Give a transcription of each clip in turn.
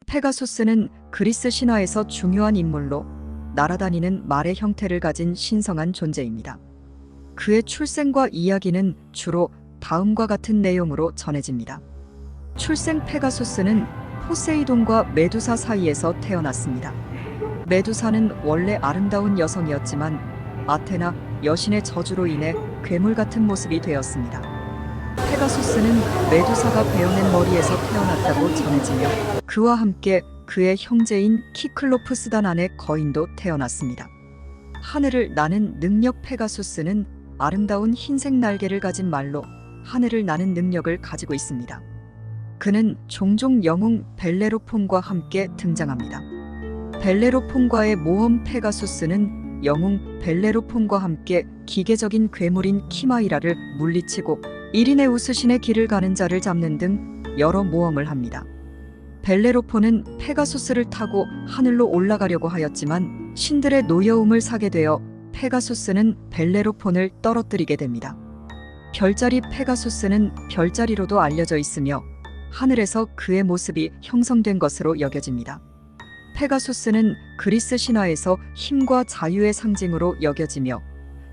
페가수스는 그리스 신화에서 중요한 인물로 날아다니는 말의 형태를 가진 신성한 존재입니다. 그의 출생과 이야기는 주로 다음과 같은 내용으로 전해집니다. 출생: 페가수스는 포세이돈과 메두사 사이에서 태어났습니다. 메두사는 원래 아름다운 여성이었지만 아테나 여신의 저주로 인해 괴물 같은 모습이 되었습니다. 페가수스는 메두사가 베어낸 머리에서 태어났다고 전해지며 그와 함께 그의 형제인 키클로프스단 안의 거인도 태어났습니다. 하늘을 나는 능력: 페가수스는 아름다운 흰색 날개를 가진 말로 하늘을 나는 능력을 가지고 있습니다. 그는 종종 영웅 벨레로폰과 함께 등장합니다. 벨레로폰과의 모험: 페가수스는 영웅 벨레로폰과 함께 기계적인 괴물인 키마이라를 물리치고 이리네우스 신의 길을 가는 자를 잡는 등 여러 모험을 합니다. 벨레로폰은 페가수스를 타고 하늘로 올라가려고 하였지만 신들의 노여움을 사게 되어 페가수스는 벨레로폰을 떨어뜨리게 됩니다. 별자리: 페가수스는 별자리로도 알려져 있으며 하늘에서 그의 모습이 형성된 것으로 여겨집니다. 페가수스는 그리스 신화에서 힘과 자유의 상징으로 여겨지며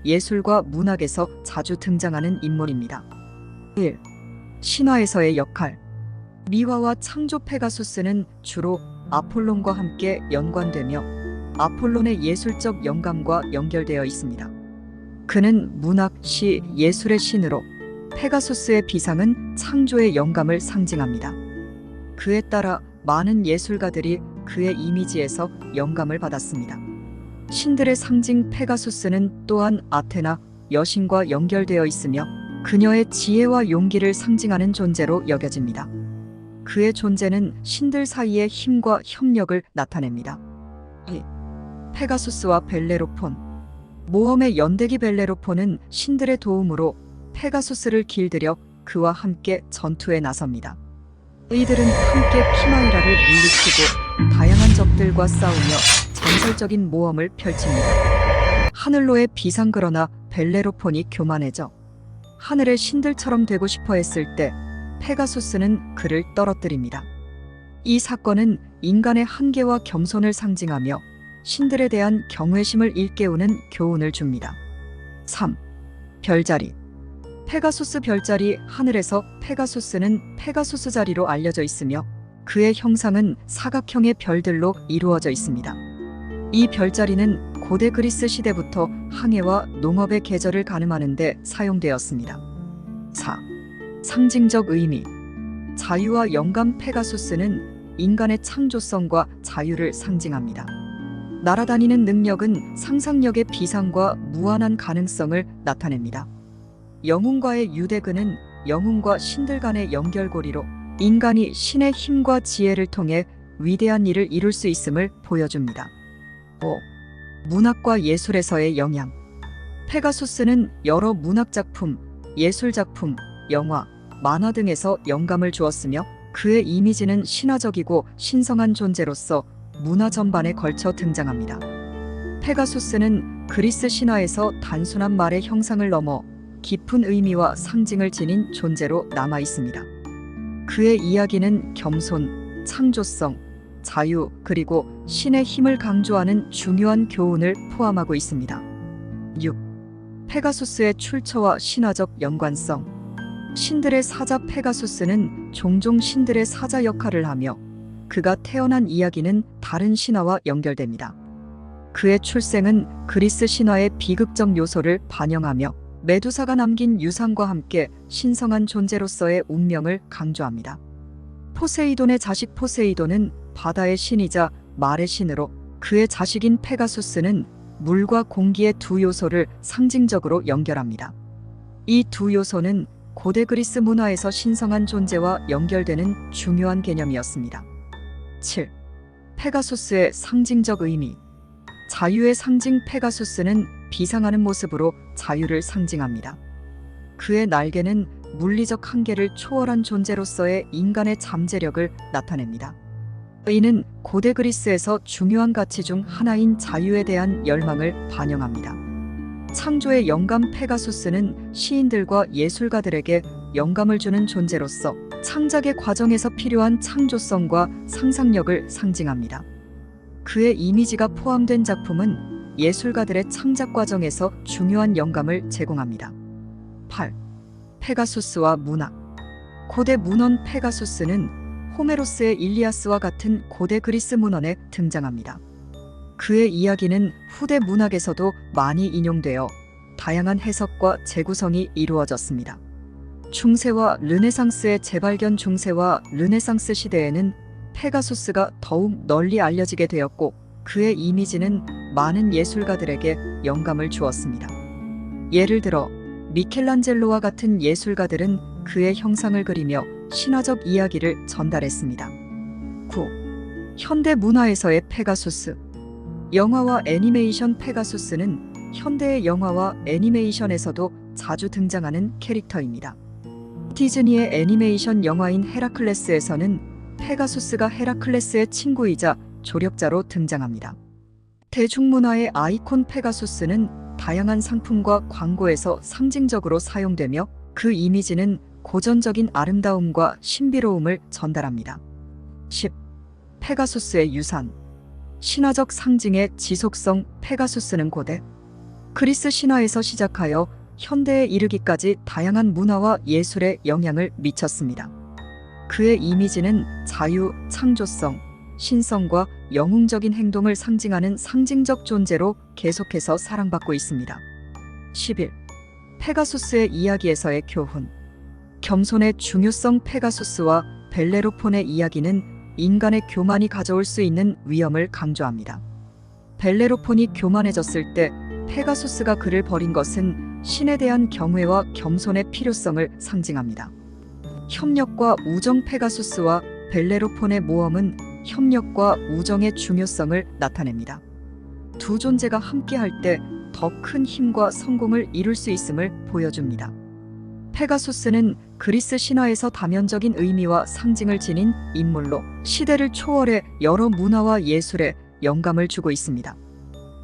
예술과 문학에서 자주 등장하는 인물입니다. 1. 신화에서의 역할. 미화와 창조: 페가수스는 주로 아폴론과 함께 연관되며 아폴론의 예술적 영감과 연결되어 있습니다. 그는 문학, 시, 예술의 신으로 페가수스의 비상은 창조의 영감을 상징합니다. 그에 따라 많은 예술가들이 그의 이미지에서 영감을 받았습니다. 신들의 상징: 페가수스는 또한 아테나 여신과 연결되어 있으며 그녀의 지혜와 용기를 상징하는 존재로 여겨집니다. 그의 존재는 신들 사이의 힘과 협력을 나타냅니다. 2. 페가수스와 벨레로폰. 모험의 연대기 벨레로폰은 신들의 도움으로 페가수스를 길들여 그와 함께 전투에 나섭니다. 이들은 함께 키마이라를 물리치고 다양한 적들과 싸우며 전설적인 모험을 펼칩니다. 하늘로의 비상. 그러나 벨레로폰이 교만해져 하늘의 신들처럼 되고 싶어 했을 때 페가수스는 그를 떨어뜨립니다. 이 사건은 인간의 한계와 겸손을 상징하며 신들에 대한 경외심을 일깨우는 교훈을 줍니다. 3. 별자리. 페가수스 별자리. 하늘에서 페가수스는 페가수스 자리로 알려져 있으며 그의 형상은 사각형의 별들로 이루어져 있습니다. 이 별자리는 고대 그리스 시대부터 항해와 농업의 계절을 가늠하는 데 사용되었습니다. 4. 상징적 의미. 자유와 영감. 페가수스는 인간의 창조성과 자유를 상징합니다. 날아다니는 능력은 상상력의 비상과 무한한 가능성을 나타냅니다. 영웅과의 유대. 그는 영웅과 신들 간의 연결고리로 인간이 신의 힘과 지혜를 통해 위대한 일을 이룰 수 있음을 보여줍니다. 5. 문학과 예술에서의 영향. 페가수스는 여러 문학작품, 예술작품, 영화, 만화 등에서 영감을 주었으며 그의 이미지는 신화적이고 신성한 존재로서 문화 전반에 걸쳐 등장합니다. 페가수스는 그리스 신화에서 단순한 말의 형상을 넘어 깊은 의미와 상징을 지닌 존재로 남아 있습니다. 그의 이야기는 겸손, 창조성, 자유, 그리고 신의 힘을 강조하는 중요한 교훈을 포함하고 있습니다. 6. 페가수스의 출처와 신화적 연관성. 신들의 사자. 페가수스는 종종 신들의 사자 역할을 하며 그가 태어난 이야기는 다른 신화와 연결됩니다. 그의 출생은 그리스 신화의 비극적 요소를 반영하며 메두사가 남긴 유산과 함께 신성한 존재로서의 운명을 강조합니다. 포세이돈의 자식. 포세이돈은 바다의 신이자 말의 신으로 그의 자식인 페가수스는 물과 공기의 두 요소를 상징적으로 연결합니다. 이 두 요소는 고대 그리스 문화에서 신성한 존재와 연결되는 중요한 개념이었습니다. 7. 페가수스의 상징적 의미. 자유의 상징. 페가수스는 비상하는 모습으로 자유를 상징합니다. 그의 날개는 물리적 한계를 초월한 존재로서의 인간의 잠재력을 나타냅니다. 이는 고대 그리스에서 중요한 가치 중 하나인 자유에 대한 열망을 반영합니다. 창조의 영감. 페가수스는 시인들과 예술가들에게 영감을 주는 존재로서 창작의 과정에서 필요한 창조성과 상상력을 상징합니다. 그의 이미지가 포함된 작품은 예술가들의 창작 과정에서 중요한 영감을 제공합니다. 8. 페가수스와 문학. 고대 문헌 페가수스는 호메로스의 일리아스와 같은 고대 그리스 문헌에 등장합니다. 그의 이야기는 후대 문학에서도 많이 인용되어 다양한 해석과 재구성이 이루어졌습니다. 중세와 르네상스의 재발견. 중세와 르네상스 시대에는 페가수스가 더욱 널리 알려지게 되었고 그의 이미지는 많은 예술가들에게 영감을 주었습니다. 예를 들어 미켈란젤로와 같은 예술가들은 그의 형상을 그리며 신화적 이야기를 전달했습니다. 9. 현대 문화에서의 페가수스. 영화와 애니메이션. 페가수스는 현대의 영화와 애니메이션에서도 자주 등장하는 캐릭터입니다. 디즈니의 애니메이션 영화인 헤라클레스에서는 페가수스가 헤라클레스의 친구이자 조력자로 등장합니다. 대중문화의 아이콘 페가수스는 다양한 상품과 광고에서 상징적으로 사용되며 그 이미지는 고전적인 아름다움과 신비로움을 전달합니다. 10. 페가수스의 유산. 신화적 상징의 지속성. 페가수스는 고대 그리스 신화에서 시작하여 현대에 이르기까지 다양한 문화와 예술에 영향을 미쳤습니다. 그의 이미지는 자유, 창조성, 신성과 영웅적인 행동을 상징하는 상징적 존재로 계속해서 사랑받고 있습니다. 11. 페가수스의 이야기에서의 교훈. 겸손의 중요성. 페가수스와 벨레로폰의 이야기는 인간의 교만이 가져올 수 있는 위험을 강조합니다. 벨레로폰이 교만해졌을 때 페가수스가 그를 버린 것은 신에 대한 경외와 겸손의 필요성을 상징합니다. 협력과 우정. 페가수스와 벨레로폰의 모험은 협력과 우정의 중요성을 나타냅니다. 두 존재가 함께할 때 더 큰 힘과 성공을 이룰 수 있음을 보여줍니다. 페가수스는 그리스 신화에서 다면적인 의미와 상징을 지닌 인물로 시대를 초월해 여러 문화와 예술에 영감을 주고 있습니다.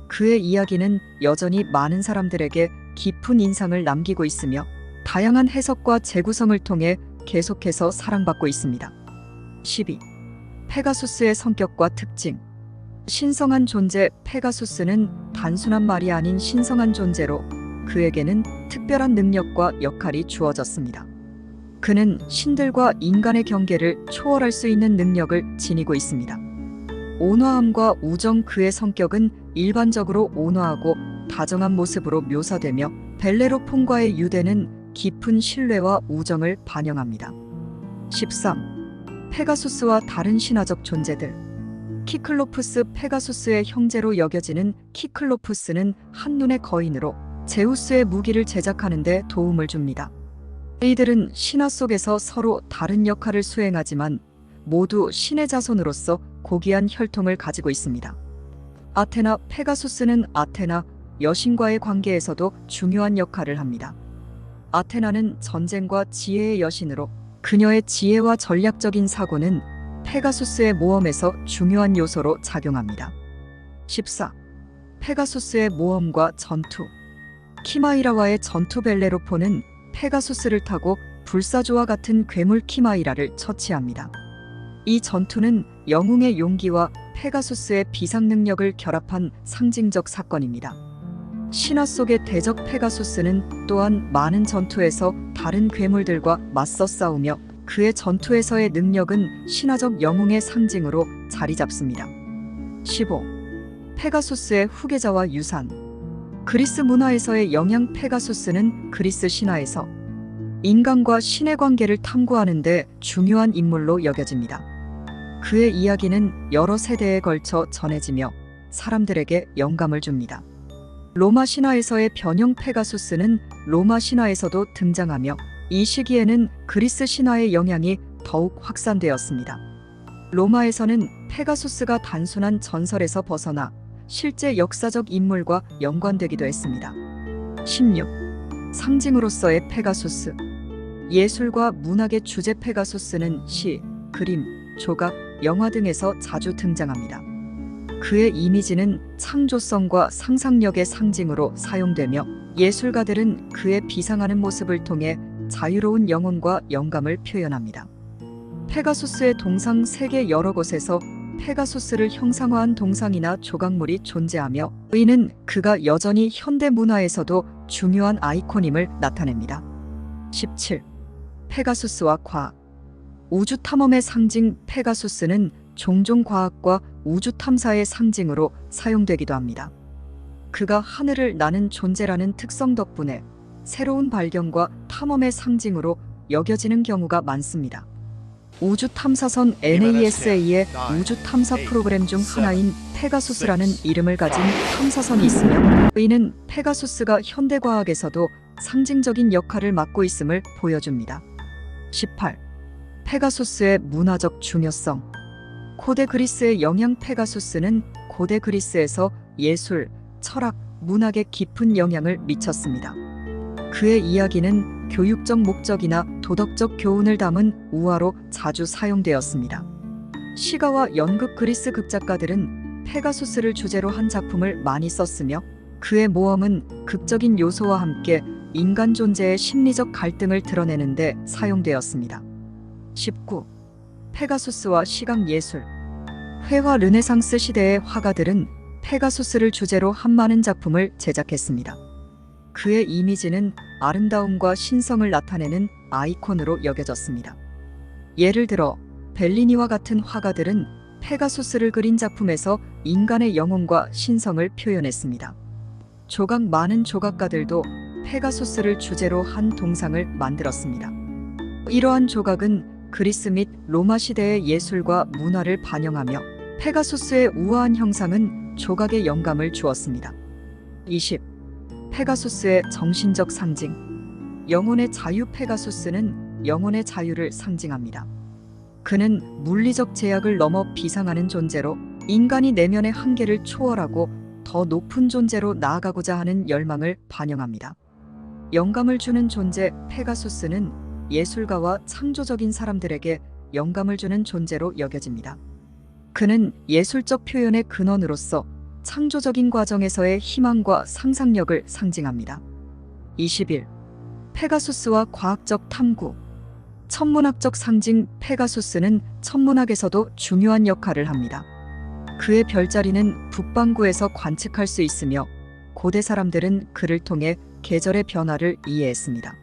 그의 이야기는 여전히 많은 사람들에게 깊은 인상을 남기고 있으며 다양한 해석과 재구성을 통해 계속해서 사랑받고 있습니다. 12. 페가수스의 성격과 특징. 신성한 존재. 페가수스는 단순한 말이 아닌 신성한 존재로 그에게는 특별한 능력과 역할이 주어졌습니다. 그는 신들과 인간의 경계를 초월할 수 있는 능력을 지니고 있습니다. 온화함과 우정. 그의 성격은 일반적으로 온화하고 다정한 모습으로 묘사되며 벨레로폰과의 유대는 깊은 신뢰와 우정을 반영합니다. 13. 페가수스와 다른 신화적 존재들. 키클로푸스. 페가수스의 형제로 여겨지는 키클로푸스는 한눈의 거인으로 제우스의 무기를 제작하는 데 도움을 줍니다. 이들은 신화 속에서 서로 다른 역할을 수행하지만 모두 신의 자손으로서 고귀한 혈통을 가지고 있습니다. 아테나. 페가수스는 아테나 여신과의 관계에서도 중요한 역할을 합니다. 아테나는 전쟁과 지혜의 여신으로 그녀의 지혜와 전략적인 사고는 페가수스의 모험에서 중요한 요소로 작용합니다. 14. 페가수스의 모험과 전투. 키마이라와의 전투. 벨레로폰은 페가수스를 타고 불사조와 같은 괴물 키마이라를 처치합니다. 이 전투는 영웅의 용기와 페가수스의 비상 능력을 결합한 상징적 사건입니다. 신화 속의 대적 페가수스는 또한 많은 전투에서 다른 괴물들과 맞서 싸우며 그의 전투에서의 능력은 신화적 영웅의 상징으로 자리 잡습니다. 15. 페가수스의 후계자와 유산. 그리스 문화에서의 영향. 페가수스는 그리스 신화에서 인간과 신의 관계를 탐구하는 데 중요한 인물로 여겨집니다. 그의 이야기는 여러 세대에 걸쳐 전해지며 사람들에게 영감을 줍니다. 로마 신화에서의 변형. 페가수스는 로마 신화에서도 등장하며 이 시기에는 그리스 신화의 영향이 더욱 확산되었습니다. 로마에서는 페가수스가 단순한 전설에서 벗어나 실제 역사적 인물과 연관되기도 했습니다. 16. 상징으로서의 페가수스. 예술과 문학의 주제. 페가수스는 시, 그림, 조각, 영화 등에서 자주 등장합니다. 그의 이미지는 창조성과 상상력의 상징으로 사용되며 예술가들은 그의 비상하는 모습을 통해 자유로운 영혼과 영감을 표현합니다. 페가수스의 동상 세계 여러 곳에서 페가수스를 형상화한 동상이나 조각물이 존재하며 이는 그가 여전히 현대 문화에서도 중요한 아이콘임을 나타냅니다. 17. 페가수스와 과학. 우주 탐험의 상징 페가수스는 종종 과학과 우주 탐사의 상징으로 사용되기도 합니다. 그가 하늘을 나는 존재라는 특성 덕분에 새로운 발견과 탐험의 상징으로 여겨지는 경우가 많습니다. 우주 탐사선 NASA의 우주 탐사 프로그램 중 하나인 페가수스라는 이름을 가진 탐사선이 있으며 이는 페가수스가 현대과학에서도 상징적인 역할을 맡고 있음을 보여줍니다. 18. 페가수스의 문화적 중요성. 고대 그리스의 영향. 페가수스는 고대 그리스에서 예술, 철학, 문학에 깊은 영향을 미쳤습니다. 그의 이야기는 교육적 목적이나 도덕적 교훈을 담은 우화로 자주 사용되었습니다. 시가와 연극 그리스 극작가들은 페가수스를 주제로 한 작품을 많이 썼으며 그의 모험은 극적인 요소와 함께 인간 존재의 심리적 갈등을 드러내는 데 사용되었습니다. 19. 페가수스와 시각 예술. 회화. 르네상스 시대의 화가들은 페가수스를 주제로 한 많은 작품을 제작했습니다. 그의 이미지는 아름다움과 신성을 나타내는 아이콘으로 여겨졌습니다. 예를 들어 벨리니와 같은 화가들은 페가수스를 그린 작품에서 인간의 영혼과 신성을 표현했습니다. 조각. 많은 조각가들도 페가수스를 주제로 한 동상을 만들었습니다. 이러한 조각은 그리스 및 로마 시대의 예술과 문화를 반영하며 페가수스의 우아한 형상은 조각에 영감을 주었습니다. 20. 페가수스의 정신적 상징. 영혼의 자유. 페가수스는 영혼의 자유를 상징합니다. 그는 물리적 제약을 넘어 비상하는 존재로 인간이 내면의 한계를 초월하고 더 높은 존재로 나아가고자 하는 열망을 반영합니다. 영감을 주는 존재. 페가수스는 예술가와 창조적인 사람들에게 영감을 주는 존재로 여겨집니다. 그는 예술적 표현의 근원으로서 창조적인 과정에서의 희망과 상상력을 상징합니다. 21. 페가수스와 과학적 탐구. 천문학적 상징. 페가수스는 천문학에서도 중요한 역할을 합니다. 그의 별자리는 북반구에서 관측할 수 있으며 고대 사람들은 그를 통해 계절의 변화를 이해했습니다.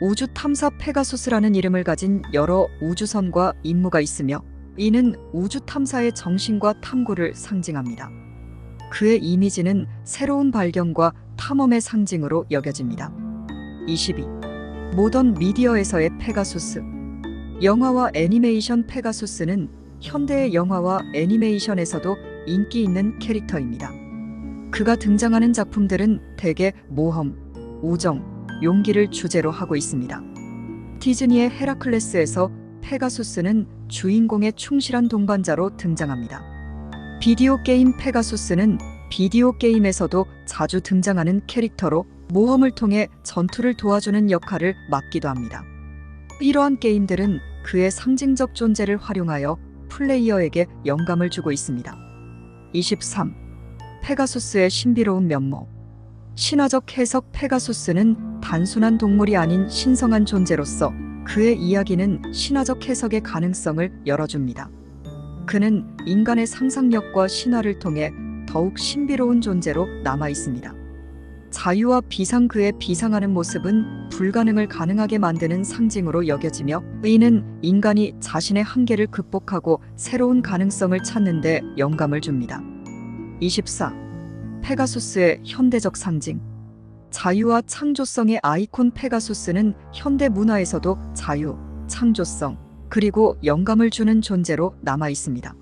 우주 탐사. 페가수스라는 이름을 가진 여러 우주선과 임무가 있으며 이는 우주 탐사의 정신과 탐구를 상징합니다. 그의 이미지는 새로운 발견과 탐험의 상징으로 여겨집니다. 22. 모던 미디어에서의 페가수스. 영화와 애니메이션. 페가수스는 현대의 영화와 애니메이션에서도 인기 있는 캐릭터입니다. 그가 등장하는 작품들은 대개 모험, 우정, 용기를 주제로 하고 있습니다. 디즈니의 헤라클레스에서 페가수스는 주인공의 충실한 동반자로 등장합니다. 비디오 게임. 페가수스는 비디오 게임에서도 자주 등장하는 캐릭터로 모험을 통해 전투를 도와주는 역할을 맡기도 합니다. 이러한 게임들은 그의 상징적 존재를 활용하여 플레이어에게 영감을 주고 있습니다. 23. 페가수스의 신비로운 면모. 신화적 해석. 페가수스는 단순한 동물이 아닌 신성한 존재로서 그의 이야기는 신화적 해석의 가능성을 열어줍니다. 그는 인간의 상상력과 신화를 통해 더욱 신비로운 존재로 남아 있습니다. 자유와 비상. 그의 비상하는 모습은 불가능을 가능하게 만드는 상징으로 여겨지며 이는 인간이 자신의 한계를 극복하고 새로운 가능성을 찾는 데 영감을 줍니다. 24. 페가수스의 현대적 상징. 자유와 창조성의 아이콘. 페가수스는 현대 문화에서도 자유, 창조성, 그리고 영감을 주는 존재로 남아 있습니다.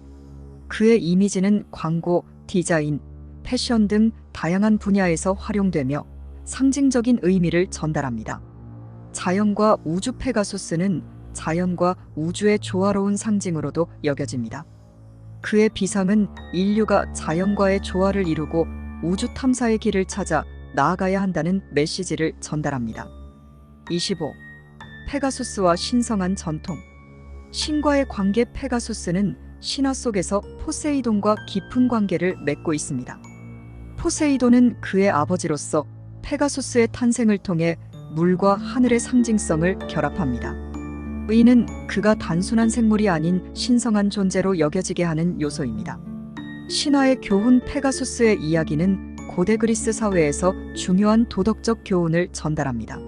그의 이미지는 광고, 디자인, 패션 등 다양한 분야에서 활용되며 상징적인 의미를 전달합니다. 자연과 우주. 페가수스는 자연과 우주의 조화로운 상징으로도 여겨집니다. 그의 비상은 인류가 자연과의 조화를 이루고 우주 탐사의 길을 찾아 나아가야 한다는 메시지를 전달합니다. 25. 페가수스와 신성한 전통. 신과의 관계. 페가수스는 신화 속에서 포세이돈과 깊은 관계를 맺고 있습니다. 포세이돈은 그의 아버지로서 페가수스의 탄생을 통해 물과 하늘의 상징성을 결합합니다. 의는 그가 단순한 생물이 아닌 신성한 존재로 여겨지게 하는 요소입니다. 신화의 교훈 페가수스의 이야기는 고대 그리스 사회에서 중요한 도덕적 교훈을 전달합니다.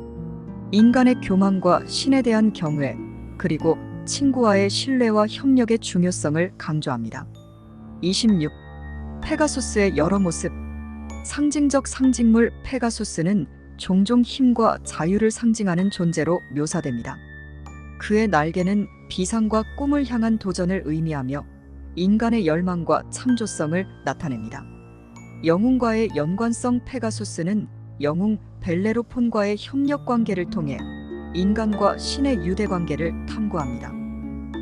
인간의 교만과 신에 대한 경외, 그리고 친구와의 신뢰와 협력의 중요성을 강조합니다. 26. 페가수스의 여러 모습. 상징적 상징물 페가수스는 종종 힘과 자유를 상징하는 존재로 묘사됩니다. 그의 날개는 비상과 꿈을 향한 도전을 의미하며 인간의 열망과 창조성을 나타냅니다. 영웅과의 연관성 페가수스는 영웅 벨레로폰과의 협력 관계를 통해 인간과 신의 유대 관계를 탐구합니다.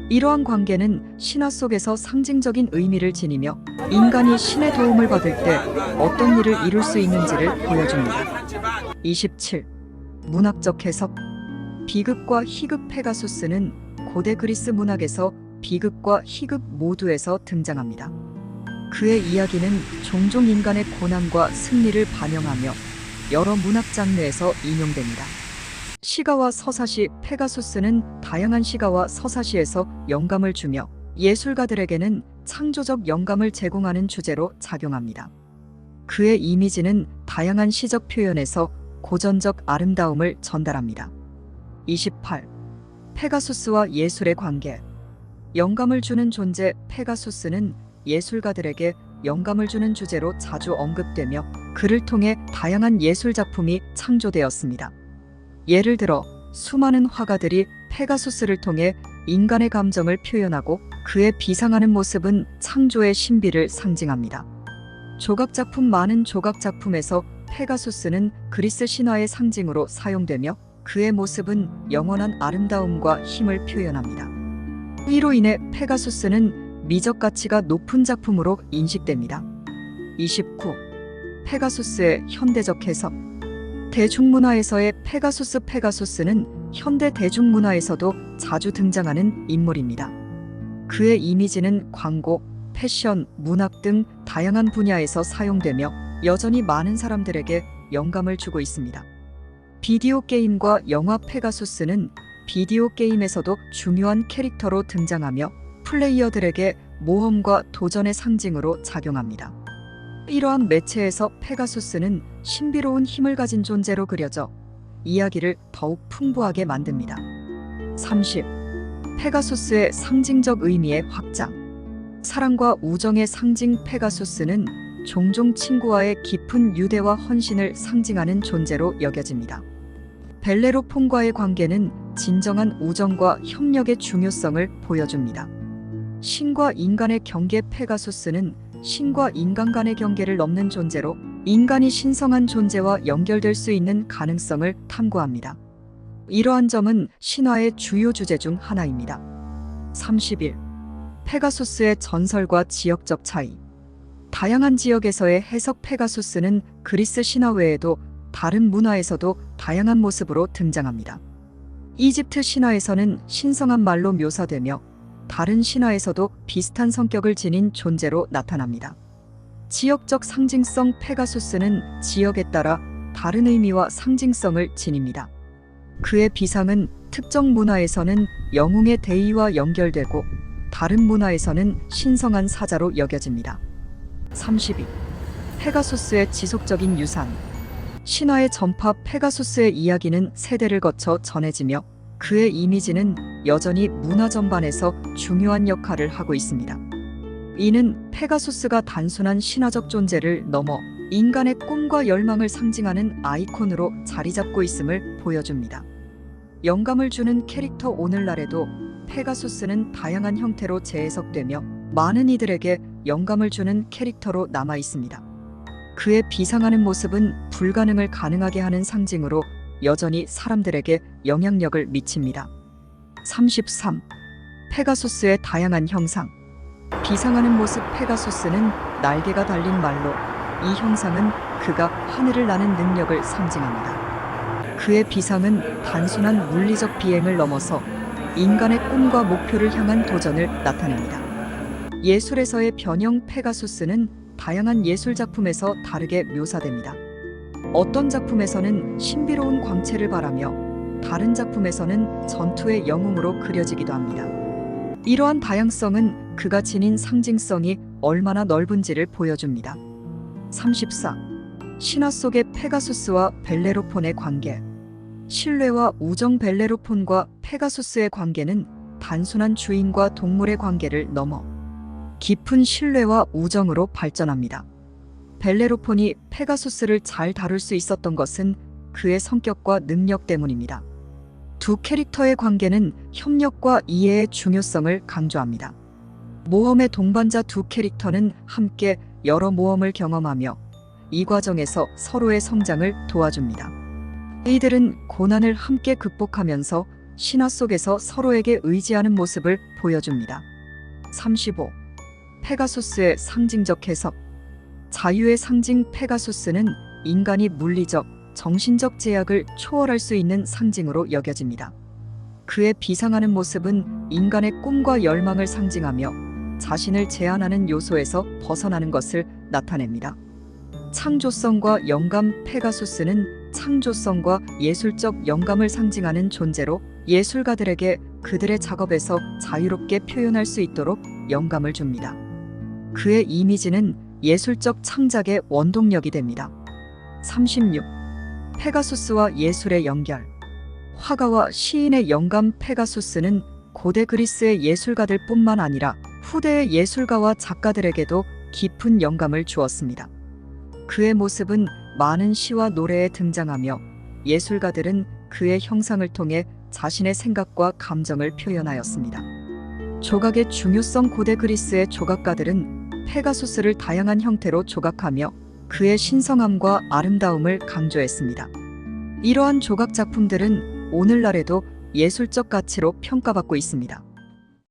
이러한 관계는 신화 속에서 상징적인 의미를 지니며 인간이 신의 도움을 받을 때 어떤 일을 이룰 수 있는지를 보여줍니다. 27. 문학적 해석. 비극과 희극 페가수스는 고대 그리스 문학에서 비극과 희극 모두에서 등장합니다. 그의 이야기는 종종 인간의 고난과 승리를 반영하며 여러 문학 장르에서 인용됩니다. 시가와 서사시 페가수스는 다양한 시가와 서사시에서 영감을 주며 예술가들에게는 창조적 영감을 제공하는 주제로 작용합니다. 그의 이미지는 다양한 시적 표현에서 고전적 아름다움을 전달합니다. 28. 페가수스와 예술의 관계. 영감을 주는 존재 페가수스는 예술가들에게 영감을 주는 주제로 자주 언급되며 그를 통해 다양한 예술 작품이 창조되었습니다. 예를 들어 수많은 화가들이 페가수스를 통해 인간의 감정을 표현하고 그의 비상하는 모습은 창조의 신비를 상징합니다. 조각작품. 많은 조각작품에서 페가수스는 그리스 신화의 상징으로 사용되며 그의 모습은 영원한 아름다움과 힘을 표현합니다. 이로 인해 페가수스는 미적 가치가 높은 작품으로 인식됩니다. 29. 페가수스의 현대적 해석. 대중문화에서의 페가수스는 현대 대중문화에서도 자주 등장하는 인물입니다. 그의 이미지는 광고, 패션, 문학 등 다양한 분야에서 사용되며 여전히 많은 사람들에게 영감을 주고 있습니다. 비디오 게임과 영화 페가수스는 비디오 게임에서도 중요한 캐릭터로 등장하며 플레이어들에게 모험과 도전의 상징으로 작용합니다. 이러한 매체에서 페가수스는 신비로운 힘을 가진 존재로 그려져 이야기를 더욱 풍부하게 만듭니다. 30. 페가수스의 상징적 의미의 확장. 사랑과 우정의 상징 페가수스는 종종 친구와의 깊은 유대와 헌신을 상징하는 존재로 여겨집니다. 벨레로폰과의 관계는 진정한 우정과 협력의 중요성을 보여줍니다. 신과 인간의 경계 페가수스는 신과 인간 간의 경계를 넘는 존재로 인간이 신성한 존재와 연결될 수 있는 가능성을 탐구합니다. 이러한 점은 신화의 주요 주제 중 하나입니다. 31. 페가수스의 전설과 지역적 차이. 다양한 지역에서의 해석. 페가수스는 그리스 신화 외에도 다른 문화에서도 다양한 모습으로 등장합니다. 이집트 신화에서는 신성한 말로 묘사되며 다른 신화에서도 비슷한 성격을 지닌 존재로 나타납니다. 지역적 상징성. 페가수스는 지역에 따라 다른 의미와 상징성을 지닙니다. 그의 비상은 특정 문화에서는 영웅의 대의와 연결되고 다른 문화에서는 신성한 사자로 여겨집니다. 32. 페가수스의 지속적인 유산. 신화의 전파. 페가수스의 이야기는 세대를 거쳐 전해지며 그의 이미지는 여전히 문화 전반에서 중요한 역할을 하고 있습니다. 이는 페가수스가 단순한 신화적 존재를 넘어 인간의 꿈과 열망을 상징하는 아이콘으로 자리 잡고 있음을 보여줍니다. 영감을 주는 캐릭터. 오늘날에도 페가수스는 다양한 형태로 재해석되며 많은 이들에게 영감을 주는 캐릭터로 남아 있습니다. 그의 비상하는 모습은 불가능을 가능하게 하는 상징으로 여전히 사람들에게 영향력을 미칩니다. 33. 페가수스의 다양한 형상. 비상하는 모습. 페가수스는 날개가 달린 말로 이 형상은 그가 하늘을 나는 능력을 상징합니다. 그의 비상은 단순한 물리적 비행을 넘어서 인간의 꿈과 목표를 향한 도전을 나타냅니다. 예술에서의 변형. 페가수스는 다양한 예술 작품에서 다르게 묘사됩니다. 어떤 작품에서는 신비로운 광채를 발하며 다른 작품에서는 전투의 영웅으로 그려지기도 합니다. 이러한 다양성은 그가 지닌 상징성이 얼마나 넓은지를 보여줍니다. 34. 신화 속의 페가수스와 벨레로폰의 관계. 신뢰와 우정. 벨레로폰과 페가수스의 관계는 단순한 주인과 동물의 관계를 넘어 깊은 신뢰와 우정으로 발전합니다. 벨레로폰이 페가수스를 잘 다룰 수 있었던 것은 그의 성격과 능력 때문입니다. 두 캐릭터의 관계는 협력과 이해의 중요성을 강조합니다. 모험의 동반자 두 캐릭터는 함께 여러 모험을 경험하며 이 과정에서 서로의 성장을 도와줍니다. 이들은 고난을 함께 극복하면서 신화 속에서 서로에게 의지하는 모습을 보여줍니다. 35. 페가수스의 상징적 해석. 자유의 상징. 페가수스는 인간이 물리적, 정신적 제약을 초월할 수 있는 상징으로 여겨집니다. 그의 비상하는 모습은 인간의 꿈과 열망을 상징하며 자신을 제한하는 요소에서 벗어나는 것을 나타냅니다. 창조성과 영감. 페가수스는 창조성과 예술적 영감을 상징하는 존재로 예술가들에게 그들의 작업에서 자유롭게 표현할 수 있도록 영감을 줍니다. 그의 이미지는 예술적 창작의 원동력이 됩니다. 36. 페가수스와 예술의 연결. 화가와 시인의 영감. 페가수스는 고대 그리스의 예술가들뿐만 아니라 후대의 예술가와 작가들에게도 깊은 영감을 주었습니다. 그의 모습은 많은 시와 노래에 등장하며 예술가들은 그의 형상을 통해 자신의 생각과 감정을 표현하였습니다. 조각의 중요성. 고대 그리스의 조각가들은 페가수스를 다양한 형태로 조각하며 그의 신성함과 아름다움을 강조했습니다. 이러한 조각 작품들은 오늘날에도 예술적 가치로 평가받고 있습니다.